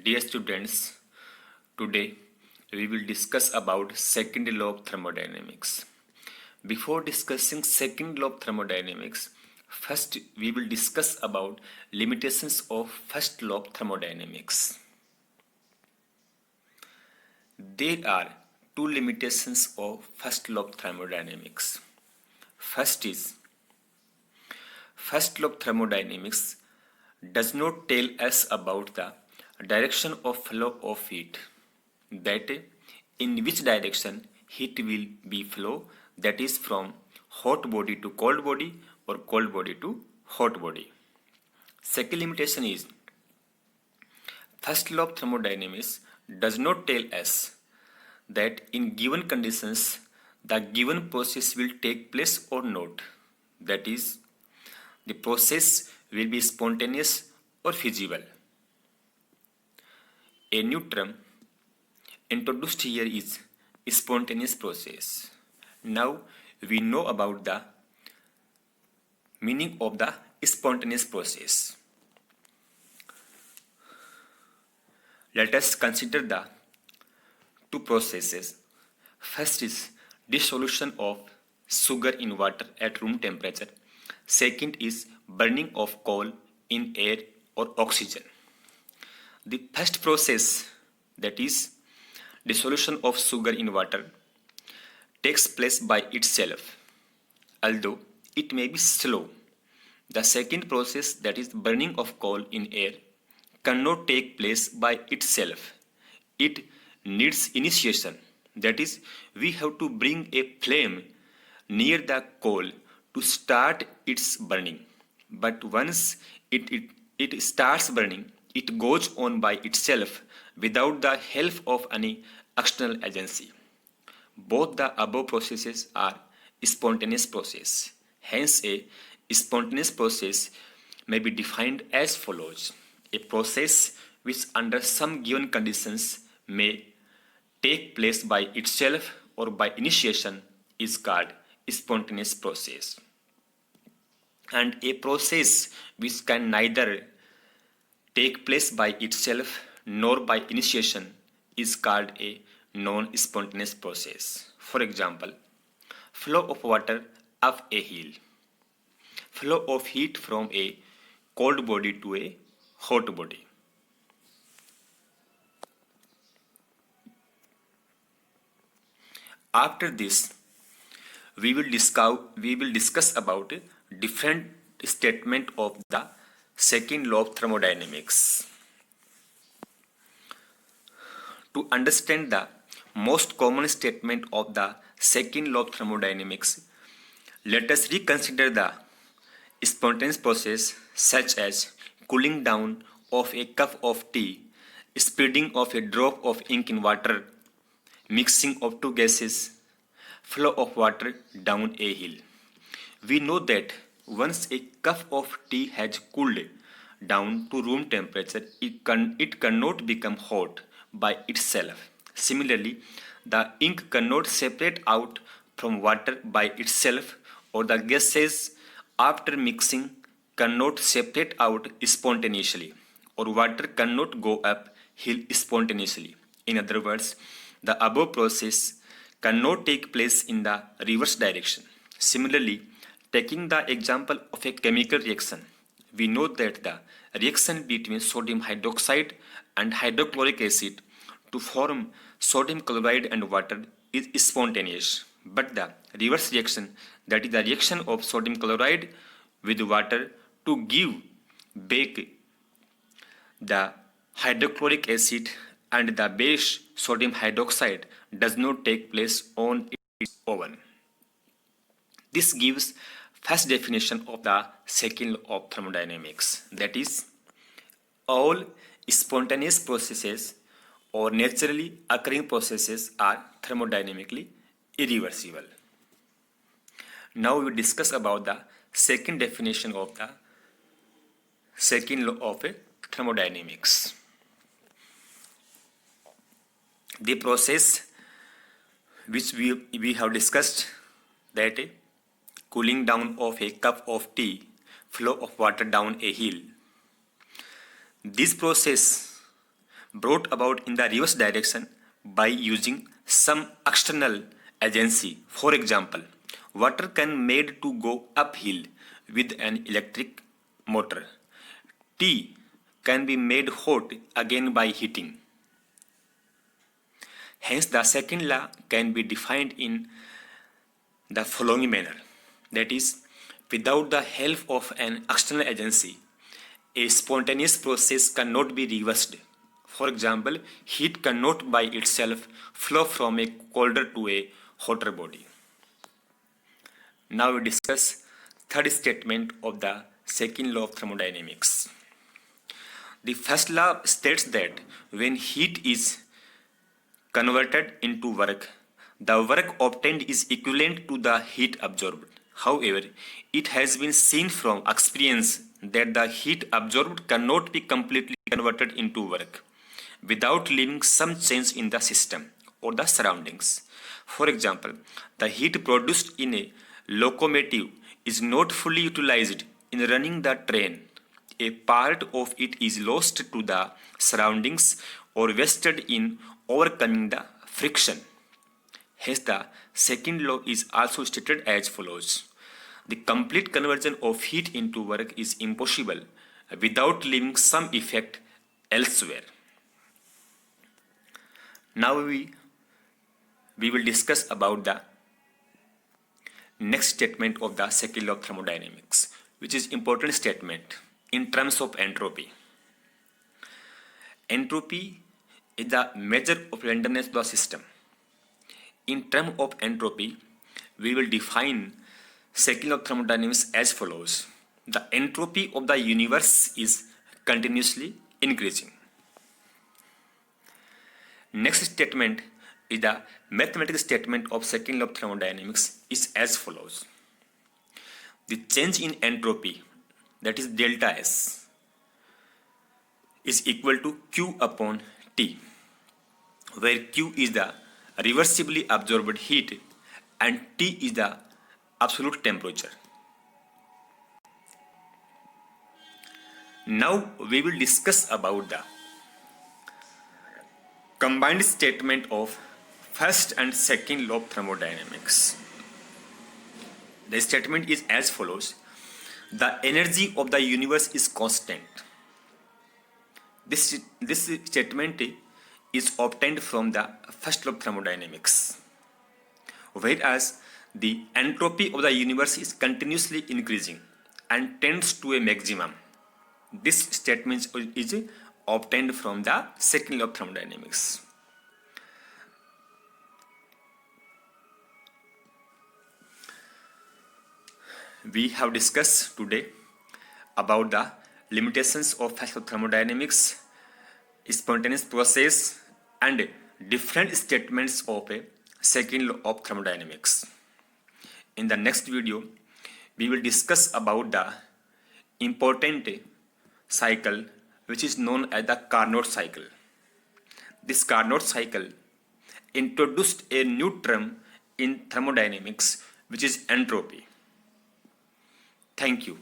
Dear students, today we will discuss about second law of thermodynamics. Before discussing second law of thermodynamics, first we will discuss about limitations of first law of thermodynamics. There are two limitations of first law of thermodynamics. First is, first law of thermodynamics does not tell us about the direction of flow of heat, that in which direction heat will be flow, that is from hot body to cold body or cold body to hot body. Second limitation is, first law of thermodynamics does not tell us that in given conditions the given process will take place or not, that is the process will be spontaneous or feasible. A new term introduced here is spontaneous process. Now we know about the meaning of the spontaneous process. Let us consider the two processes. First is dissolution of sugar in water at room temperature. Second is burning of coal in air or oxygen. The first process, that is dissolution of sugar in water, takes place by itself, although it may be slow. The second process, that is burning of coal in air, cannot take place by itself. It needs initiation, that is we have to bring a flame near the coal to start its burning. But once it starts burning, it goes on by itself without the help of any external agency. Both the above processes are spontaneous process. Hence, a spontaneous process may be defined as follows. A process which under some given conditions may take place by itself or by initiation is called spontaneous process. And a process which can neither take place by itself nor by initiation is called a non-spontaneous process. For example, flow of water up a hill, flow of heat from a cold body to a hot body. After this, we will discuss about different statement of the second law of thermodynamics. To understand the most common statement of the second law of thermodynamics, let us reconsider the spontaneous process such as cooling down of a cup of tea, spreading of a drop of ink in water, mixing of two gases, flow of water down a hill. We know that once a cup of tea has cooled down to room temperature, it cannot become hot by itself. Similarly, the ink cannot separate out from water by itself, or the gases after mixing cannot separate out spontaneously, or water cannot go up hill spontaneously. In other words, the above process cannot take place in the reverse direction. Similarly, taking the example of a chemical reaction, we know that the reaction between sodium hydroxide and hydrochloric acid to form sodium chloride and water is spontaneous. But the reverse reaction, that is the reaction of sodium chloride with water to give back the hydrochloric acid and the base sodium hydroxide, does not take place on its own. This gives first definition of the second law of thermodynamics, that is all spontaneous processes or naturally occurring processes are thermodynamically irreversible. Now we will discuss about the second definition of the second law of thermodynamics. The process which we have discussed, that cooling down of a cup of tea, flow of water down a hill. This process brought about in the reverse direction by using some external agency. For example, water can made to go uphill with an electric motor. Tea can be made hot again by heating. Hence, the second law can be defined in the following manner. That is, without the help of an external agency, a spontaneous process cannot be reversed. For example, heat cannot by itself flow from a colder to a hotter body. Now we discuss third statement of the second law of thermodynamics. The first law states that when heat is converted into work, the work obtained is equivalent to the heat absorbed. However, it has been seen from experience that the heat absorbed cannot be completely converted into work without leaving some change in the system or the surroundings. For example, the heat produced in a locomotive is not fully utilized in running the train. A part of it is lost to the surroundings or wasted in overcoming the friction. Hence, the second law is also stated as follows. The complete conversion of heat into work is impossible without leaving some effect elsewhere. Now we will discuss about the next statement of the second law of thermodynamics, which is important statement in terms of entropy. Entropy is the measure of randomness of the system. In terms of entropy, we will define second law of thermodynamics as follows. The entropy of the universe is continuously increasing. Next statement is the mathematical statement of second law of thermodynamics is as follows. The change in entropy, that is delta S, is equal to Q upon T, where Q is the reversibly absorbed heat and T is the absolute temperature. Now we will discuss about the combined statement of first and second law of thermodynamics. The statement is as follows. The energy of the universe is constant. This statement is obtained from the first law of thermodynamics. Whereas the entropy of the universe is continuously increasing and tends to a maximum. This statement is obtained from the second law of thermodynamics. We have discussed today about the limitations of first law of thermodynamics, spontaneous process, and different statements of a second law of thermodynamics. In the next video, we will discuss about the important cycle which is known as the Carnot cycle. This Carnot cycle introduced a new term in thermodynamics which is entropy. Thank you.